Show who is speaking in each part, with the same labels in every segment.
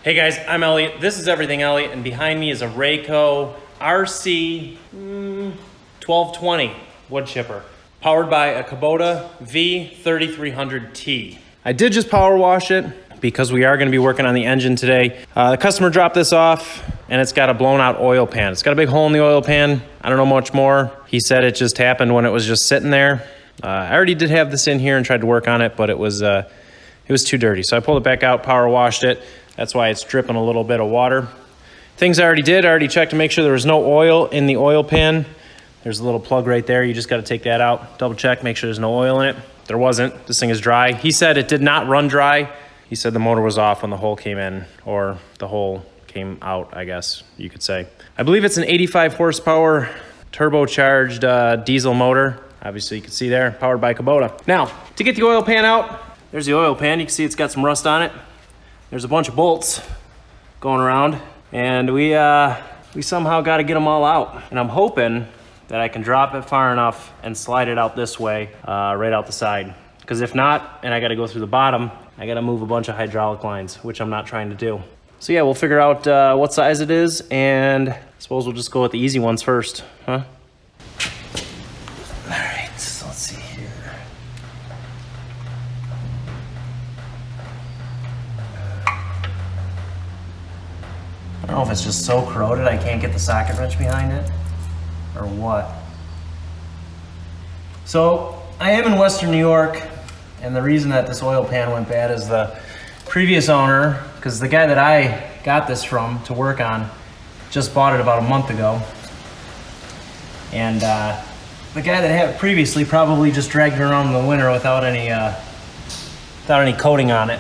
Speaker 1: Hey guys, I'm Elliot. This is Everything Elliot, and behind me is a Rayco RC1220 wood chipper, powered by a Kubota V3300T. I did just power wash it because we are going to be working on the engine today. The customer dropped this off, and it's got a blown out oil pan. It's got a big hole in the oil pan. I don't know much more. He said it just happened when it was just sitting there. I already did have this in here and tried to work on it, but it was too dirty. So I pulled it back out, power washed it. That's why it's dripping a little bit of water. Things I already checked to make sure there was no oil in the oil pan. There's a little plug right there. You just got to take that out, double check, make sure there's no oil in it. There wasn't. This thing is dry. He said it did not run dry. He said the motor was off when the hole came in, or the hole came out, I guess you could say. I believe it's an 85 horsepower turbocharged diesel motor. Obviously you can see there, powered by Kubota. Now, to get the oil pan out, there's the oil pan. You can see it's got some rust on it. There's a bunch of bolts going around, and we somehow got to get them all out. And I'm hoping that I can drop it far enough and slide it out this way, right out the side. Because if not, and I got to go through the bottom, I got to move a bunch of hydraulic lines, which I'm not trying to do. So yeah, we'll figure out what size it is, and I suppose we'll just go with the easy ones first, huh? All right, so let's see here. I don't know if it's just so corroded I can't get the socket wrench behind it, or what. So I am in Western New York, and the reason that this oil pan went bad is the previous owner, because the guy that I got this from to work on just bought it about a month ago. And the guy that had it previously probably just dragged it around in the winter without any coating on it.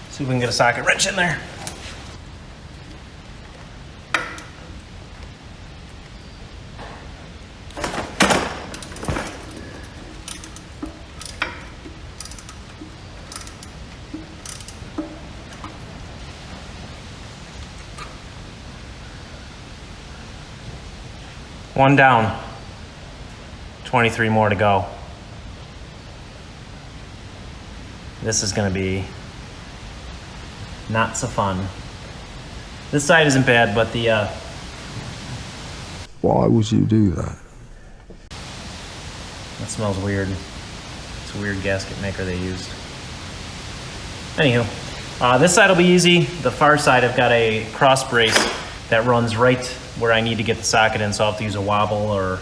Speaker 1: See if we can get a socket wrench in there. One down, 23 more to go. This is gonna be not so fun. This side isn't bad, but the...
Speaker 2: Why would you do that?
Speaker 1: That smells weird. It's a weird gasket maker they used. Anywho, this side will be easy. The far side, I've got a cross brace that runs right where I need to get the socket in, so I'll have to use a wobble or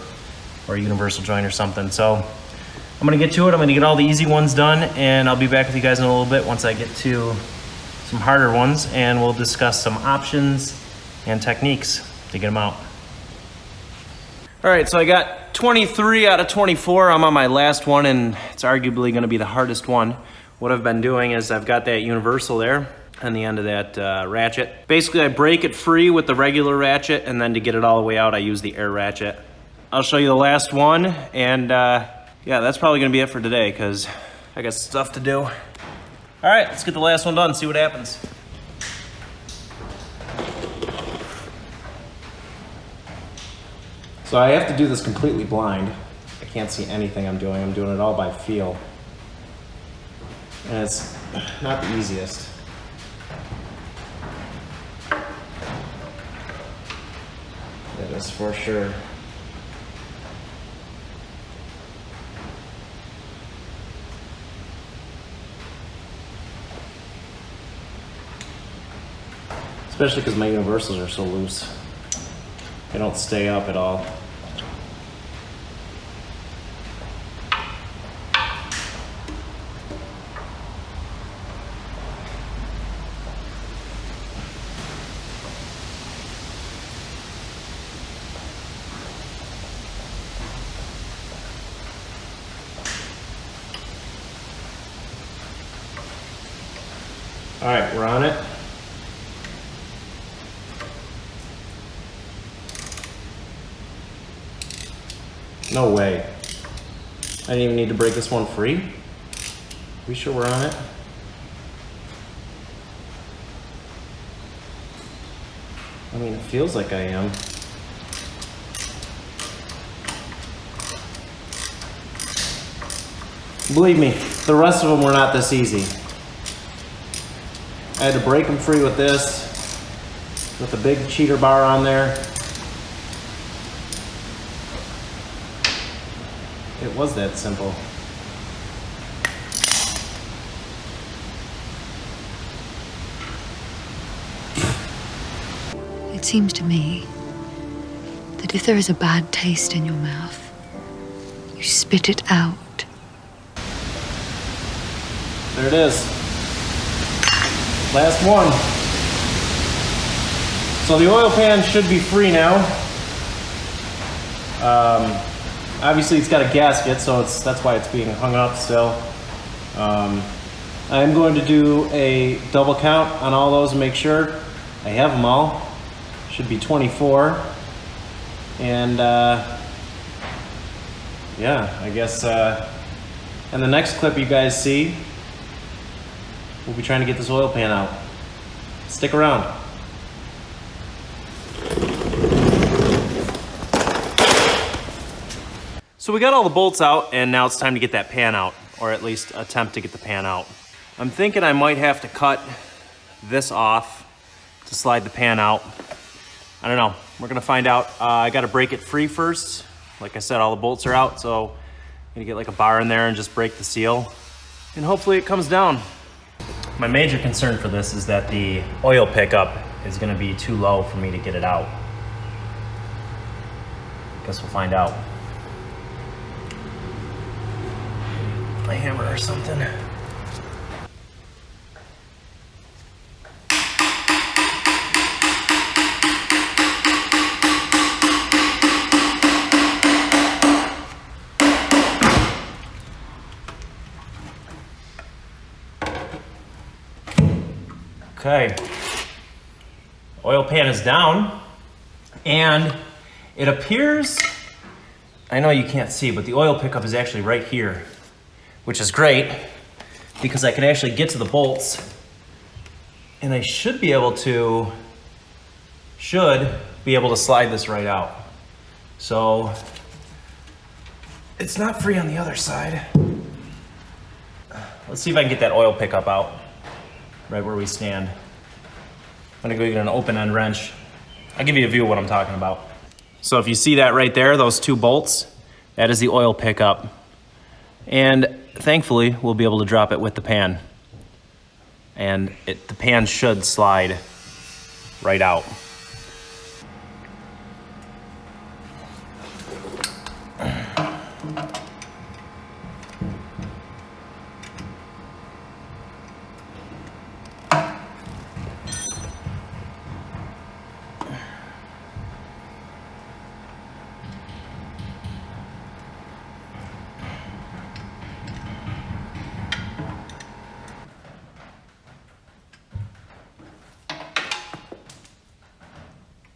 Speaker 1: a universal joint or something. So I'm gonna get to it. I'm gonna get all the easy ones done, and I'll be back with you guys in a little bit once I get to some harder ones, and we'll discuss some options and techniques to get them out. All right, so I got 23 out of 24. I'm on my last one, and it's arguably gonna be the hardest one. What I've been doing is I've got that universal there on the end of that ratchet. Basically, I break it free with the regular ratchet, and then to get it all the way out, I use the air ratchet. I'll show you the last one, and yeah, that's probably gonna be it for today, because I got stuff to do. All right, let's get the last one done, see what happens. So I have to do this completely blind. I can't see anything I'm doing. I'm doing it all by feel. And it's not the easiest. That is for sure. Especially because my universals are so loose. They don't stay up at all. All right, we're on it. No way. I didn't even need to break this one free. We sure we're on it? I mean, it feels like I am. Believe me, the rest of them were not this easy. I had to break them free with this, with the big cheater bar on there. It was that simple.
Speaker 2: It seems to me that if there is a bad taste in your mouth, you spit it out.
Speaker 1: There it is. Last one. So the oil pan should be free now. Obviously it's got a gasket, so that's why it's being hung up still. I'm going to do a double count on all those and make sure I have them all. Should be 24. And yeah, I guess in the next clip you guys see, we'll be trying to get this oil pan out. Stick around. So we got all the bolts out, and now it's time to get that pan out, or at least attempt to get the pan out. I'm thinking I might have to cut this off to slide the pan out. I don't know, we're gonna find out. I gotta break it free first. Like I said, all the bolts are out, so I'm gonna get like a bar in there and just break the seal, and hopefully it comes down. My major concern for this is that the oil pickup is gonna be too low for me to get it out. Guess we'll find out. A hammer or something. Okay, oil pan is down, and it appears, I know you can't see, but the oil pickup is actually right here, which is great because I can actually get to the bolts, and I should be able to slide this right out. So it's not free on the other side. Let's see if I can get that oil pickup out right where we stand. I'm gonna go get an open end wrench. I'll give you a view of what I'm talking about. So if you see that right there, those two bolts, that is the oil pickup. And thankfully, we'll be able to drop it with the pan. And the pan should slide right out.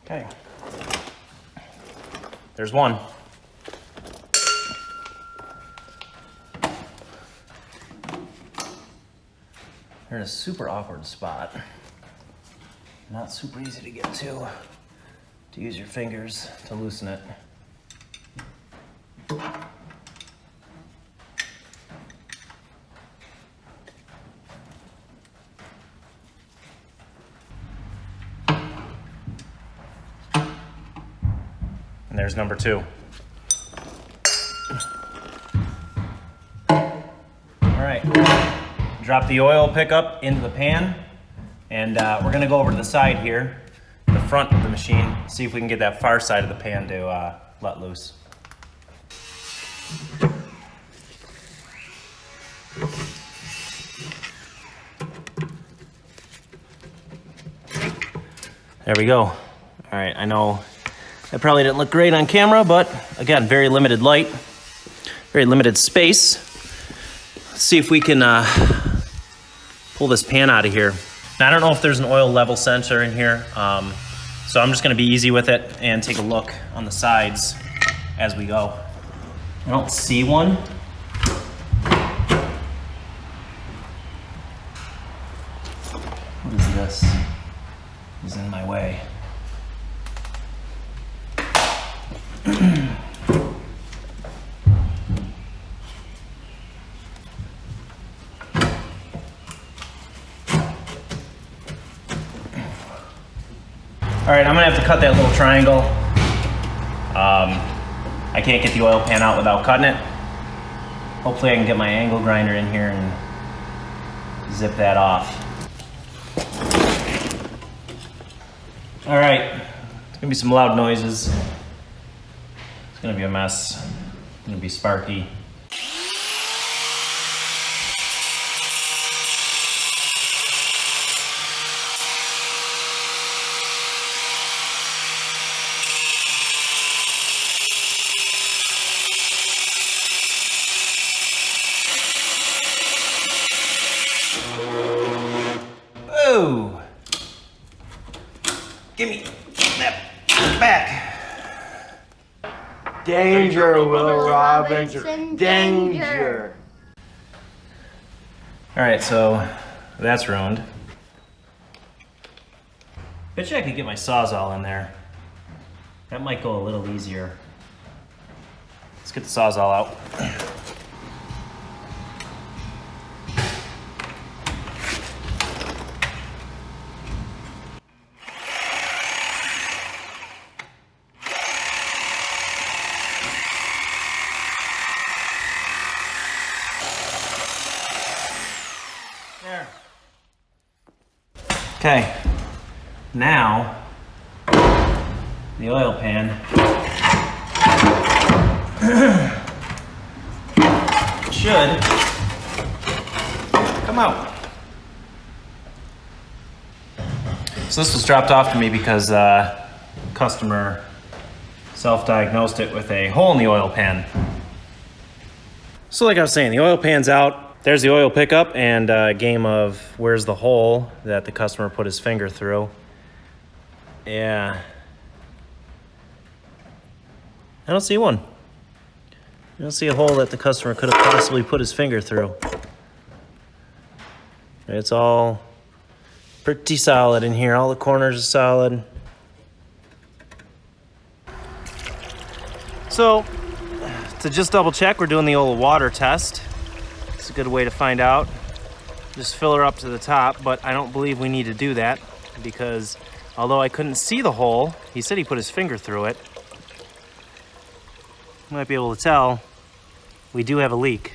Speaker 1: Okay, there's one. They're in a super awkward spot. Not super easy to get to use your fingers to loosen it. And there's number two. All right, drop the oil pickup into the pan, and we're gonna go over to the side here, the front of the machine, see if we can get that far side of the pan to let loose. There we go. All right, I know that probably didn't look great on camera, but again, very limited light, very limited space. Let's see if we can pull this pan out of here. Now, I don't know if there's an oil level sensor in here, so I'm just gonna be easy with it and take a look on the sides as we go. I don't see one. What is this? Is in my way. All right, I'm gonna have to cut that little triangle. I can't get the oil pan out without cutting it. Hopefully I can get my angle grinder in here and zip that off. All right, it's gonna be some loud noises. It's gonna be a mess. It's gonna be sparky. Whoa! Give me that back.
Speaker 3: Danger, Will Robinson, danger.
Speaker 1: All right, so that's ruined. Bet you I could get my Sawzall in there. That might go a little easier. Let's get the Sawzall out. There. Okay, now the oil pan should come out. So this was dropped off to me because customer self-diagnosed it with a hole in the oil pan. So like I was saying, the oil pan's out. There's the oil pickup and a game of where's the hole that the customer put his finger through. Yeah. I don't see one. I don't see a hole that the customer could have possibly put his finger through. It's all pretty solid in here. All the corners are solid. So, to just double check, we're doing the old water test. It's a good way to find out. Just fill her up to the top, but I don't believe we need to do that because although I couldn't see the hole, he said he put his finger through it. You might be able to tell we do have a leak.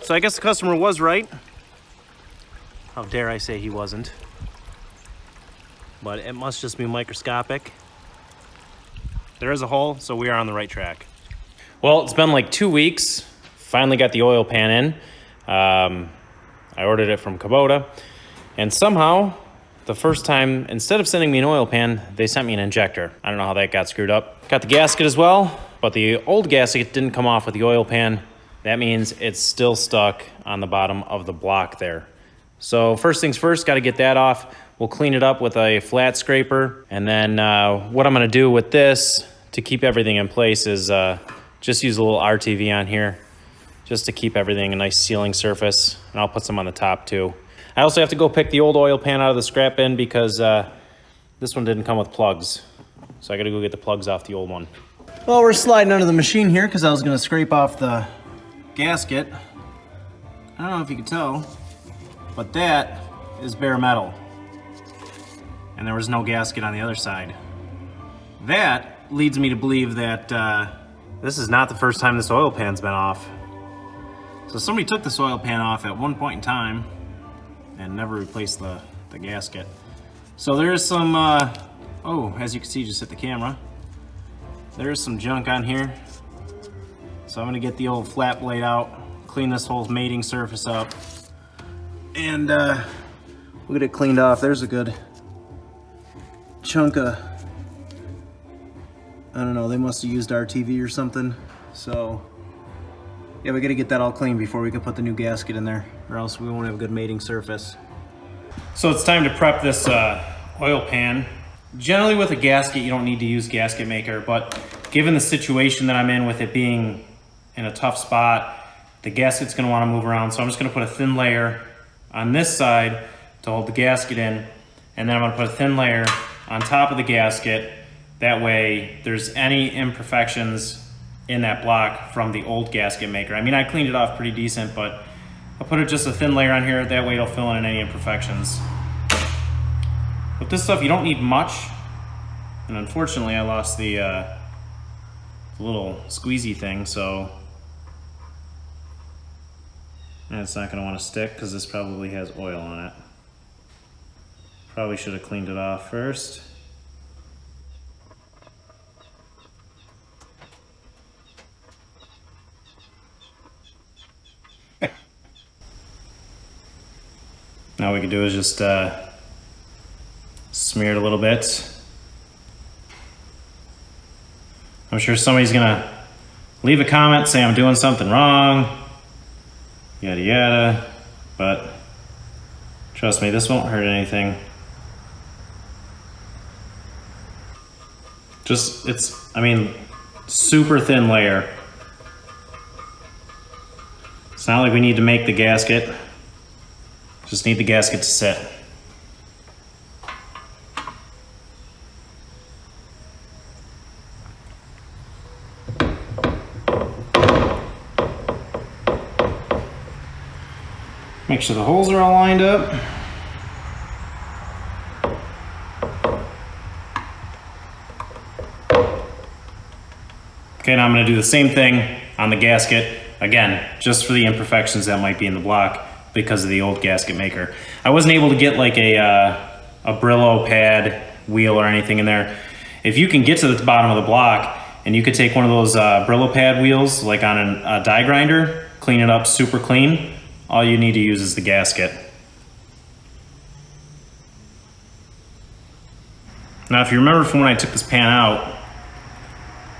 Speaker 1: So I guess the customer was right. How dare I say he wasn't? But it must just be microscopic. There is a hole, so we are on the right track. Well, it's been like 2 weeks. Finally got the oil pan in. I ordered it from Kubota, and somehow the first time, instead of sending me an oil pan, they sent me an injector. I don't know how that got screwed up. Got the gasket as well, but the old gasket didn't come off with the oil pan. That means it's still stuck on the bottom of the block there. So first things first, got to get that off. We'll clean it up with a flat scraper, and then what I'm gonna do with this to keep everything in place is just use a little RTV on here, just to keep everything a nice sealing surface, and I'll put some on the top too. I also have to go pick the old oil pan out of the scrap bin because this one didn't come with plugs. So I gotta go get the plugs off the old one. Well, we're sliding under the machine here because I was gonna scrape off the gasket. I don't know if you can tell, but that is bare metal. And there was no gasket on the other side. That leads me to believe that this is not the first time this oil pan's been off. So somebody took this oil pan off at one point in time and never replaced the gasket. So there's some, oh, as you can see, just hit the camera. There's some junk on here. So I'm gonna get the old flat blade out, clean this whole mating surface up, and we'll get it cleaned off. There's a good chunk of, I don't know, they must have used RTV or something. So yeah, we gotta get that all clean before we can put the new gasket in there, or else we won't have a good mating surface. So it's time to prep this oil pan. Generally with a gasket, you don't need to use gasket maker, but given the situation that I'm in with it being in a tough spot, the gasket's gonna wanna move around. So I'm just gonna put a thin layer on this side to hold the gasket in, and then I'm gonna put a thin layer on top of the gasket. That way there's any imperfections in that block from the old gasket maker. I mean, I cleaned it off pretty decent, but I'll put just a thin layer on here. That way it'll fill in any imperfections. With this stuff, you don't need much. And unfortunately I lost the little squeezy thing, so it's not going to want to stick because this probably has oil on it. Probably should have cleaned it off first. Now what we can do is just smear it a little bit. I'm sure somebody's gonna leave a comment saying I'm doing something wrong, yada yada, but trust me, this won't hurt anything. Just, I mean, super thin layer. It's not like we need to make the gasket. Just need the gasket to sit. Make sure the holes are all lined up. Okay, now I'm going to do the same thing on the gasket, again, just for the imperfections that might be in the block because of the old gasket maker. I wasn't able to get like a Brillo pad wheel or anything in there. If you can get to the bottom of the block and you could take one of those Brillo pad wheels like on a die grinder, clean it up super clean, all you need to use is the gasket. Now if you remember from when I took this pan out,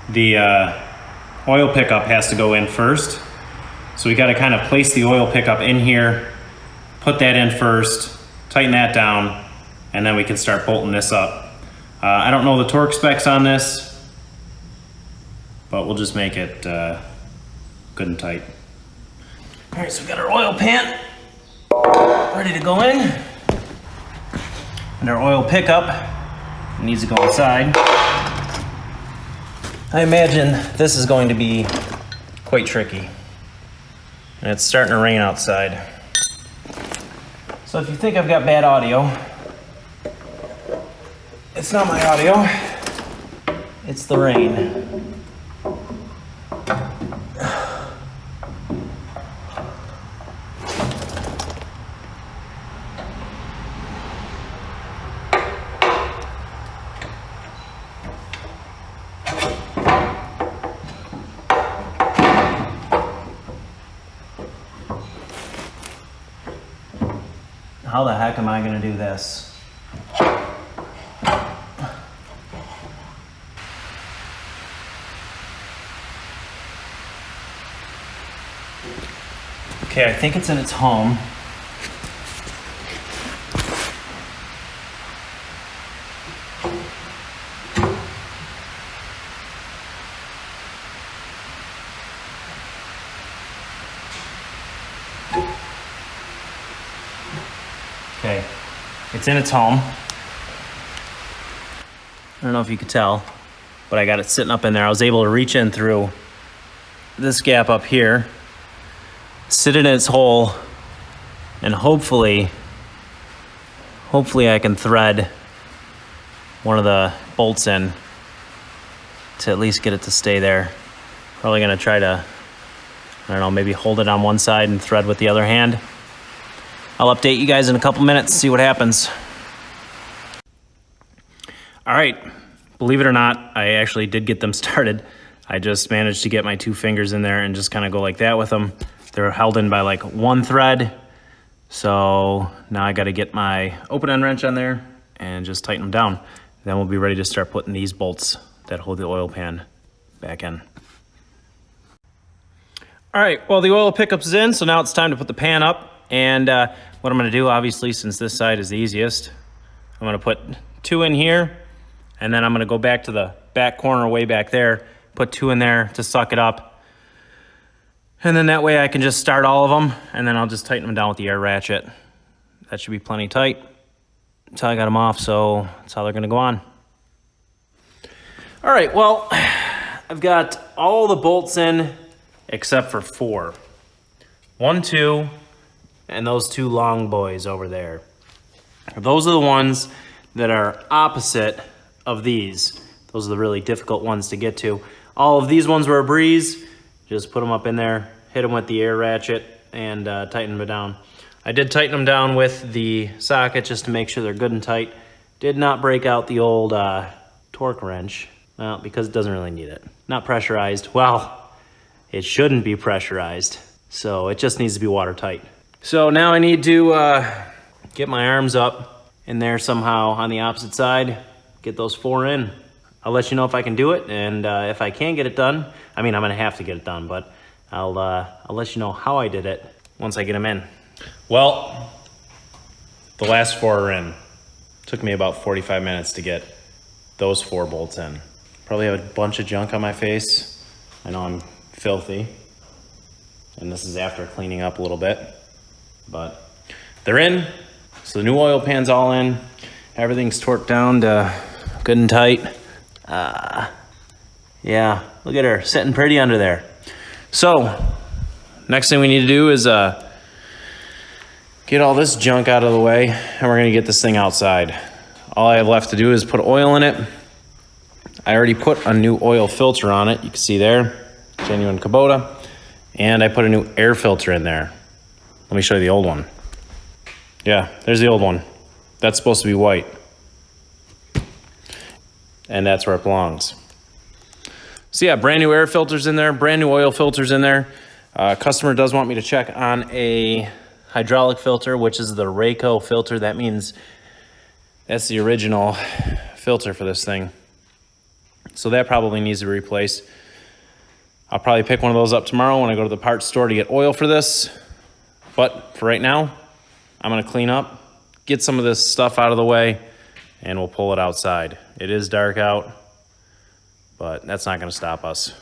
Speaker 1: the oil pickup has to go in first. So we got to kind of place the oil pickup in here, put that in first, tighten that down, and then we can start bolting this up. I don't know the torque specs on this, but we'll just make it good and tight. All right, so we got our oil pan ready to go in. And our oil pickup needs to go inside. I imagine this is going to be quite tricky. And it's starting to rain outside. So if you think I've got bad audio, it's not my audio, it's the rain. How the heck am I going to do this? Okay, I think it's in its home. Okay, it's in its home. I don't know if you could tell, but I got it sitting up in there. I was able to reach in through this gap up here, sit in its hole, and hopefully I can thread one of the bolts in to at least get it to stay there. Probably gonna try to, I don't know, maybe hold it on one side and thread with the other hand. I'll update you guys in a couple minutes, see what happens. All right, believe it or not, I actually did get them started. I just managed to get my 2 fingers in there and just kind of go like that with them. They're held in by like 1 thread. So now I got to get my open end wrench on there and just tighten them down. Then we'll be ready to start putting these bolts that hold the oil pan back in. All right, well, the oil pickup's in, so now it's time to put the pan up. And what I'm gonna do, obviously, since this side is the easiest, I'm gonna put 2 in here, and then I'm gonna go back to the back corner way back there, put 2 in there to suck it up. And then that way I can just start all of them, and then I'll just tighten them down with the air ratchet. That should be plenty tight. That's how I got them off, so that's how they're gonna go on. All right, well, I've got all the bolts in except for 4. 1, 2, and those 2 long boys over there. Those are the ones that are opposite of these. Those are the really difficult ones to get to. All of these ones were a breeze. Just put them up in there, hit them with the air ratchet, and tighten them down. I did tighten them down with the socket just to make sure they're good and tight. Did not break out the old torque wrench, well, because it doesn't really need it. Not pressurized. Well, it shouldn't be pressurized, so it just needs to be watertight. So now I need to get my arms up in there somehow on the opposite side, get those 4 in. I'll let you know if I can do it, and if I can get it done, I mean, I'm gonna have to get it done, but I'll let you know how I did it once I get them in. Well, the last 4 are in. Took me about 45 minutes to get those 4 bolts in. Probably have a bunch of junk on my face. I know I'm filthy, and this is after cleaning up a little bit, but they're in. So the new oil pan's all in. Everything's torqued down to good and tight. Yeah, look at her sitting pretty under there. So next thing we need to do is get all this junk out of the way, and we're gonna get this thing outside. All I have left to do is put oil in it. I already put a new oil filter on it. You can see there, genuine Kubota. And I put a new air filter in there. Let me show you the old one. Yeah, there's the old one. That's supposed to be white. And that's where it belongs. So yeah, brand new air filters in there, brand new oil filters in there. Customer does want me to check on a hydraulic filter, which is the Rayco filter. That means that's the original filter for this thing. So that probably needs to be replaced. I'll probably pick one of those up tomorrow when I go to the parts store to get oil for this. But for right now, I'm gonna clean up, get some of this stuff out of the way, and we'll pull it outside. It is dark out, but that's not gonna stop us.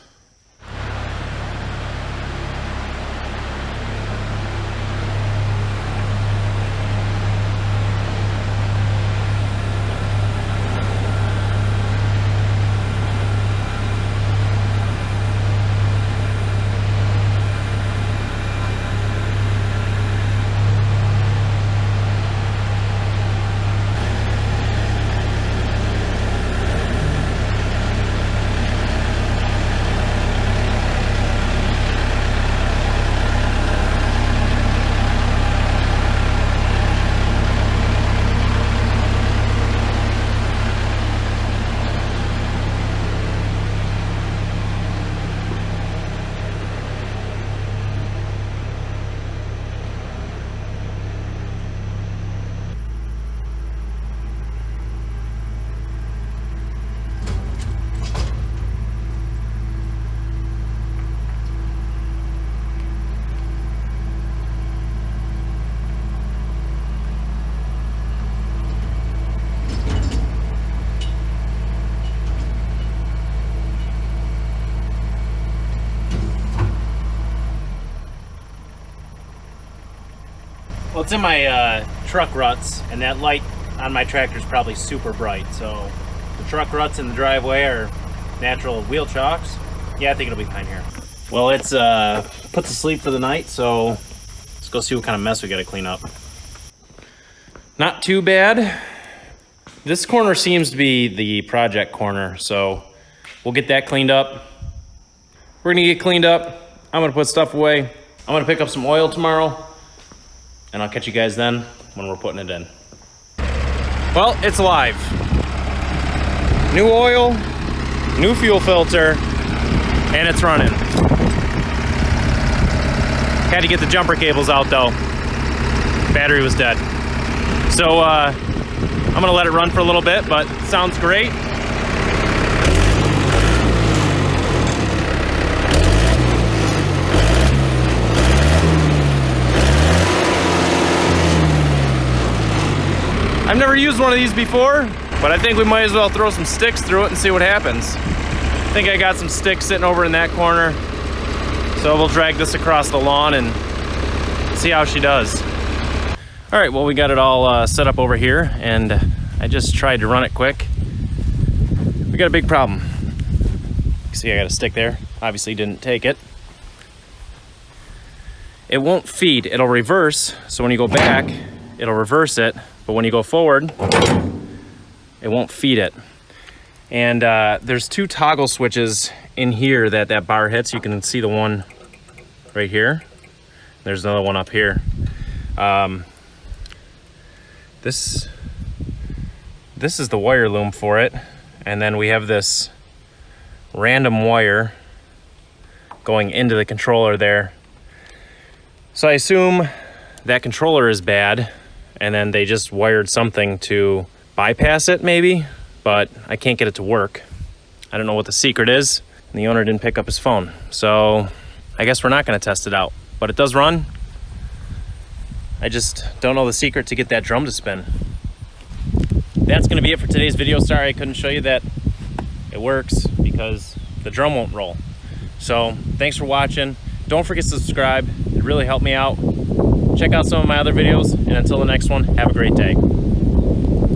Speaker 1: Well, it's in my truck ruts, and that light on my tractor is probably super bright. So the truck ruts in the driveway are natural wheel chocks. Yeah, I think it'll be fine here. Well, it's put to sleep for the night, so let's go see what kind of mess we gotta clean up. Not too bad. This corner seems to be the project corner, so we'll get that cleaned up. We're gonna get cleaned up. I'm gonna put stuff away. I'm gonna pick up some oil tomorrow, and I'll catch you guys then when we're putting it in. Well, it's live. New oil, new fuel filter, and it's running. Had to get the jumper cables out though. Battery was dead. So I'm gonna let it run for a little bit, but it sounds great. I've never used one of these before, but I think we might as well throw some sticks through it and see what happens. I think I got some sticks sitting over in that corner, so we'll drag this across the lawn and see how she does. All right, well, we got it all set up over here, and I just tried to run it quick. We got a big problem. You see I got a stick there, obviously didn't take it. It won't feed, it'll reverse, so when you go back, it'll reverse it, but when you go forward, it won't feed it. And there's two toggle switches in here that bar hits. You can see the one right here. There's another one up here. This is the wire loom for it. And then we have this random wire going into the controller there. So I assume that controller is bad, and then they just wired something to bypass it maybe, but I can't get it to work. I don't know what the secret is, and the owner didn't pick up his phone. So I guess we're not gonna test it out, but it does run. I just don't know the secret to get that drum to spin. That's gonna be it for today's video. Sorry I couldn't show you that it works because the drum won't roll. So thanks for watching. Don't forget to subscribe. It really helped me out. Check out some of my other videos, and until the next one, have a great day.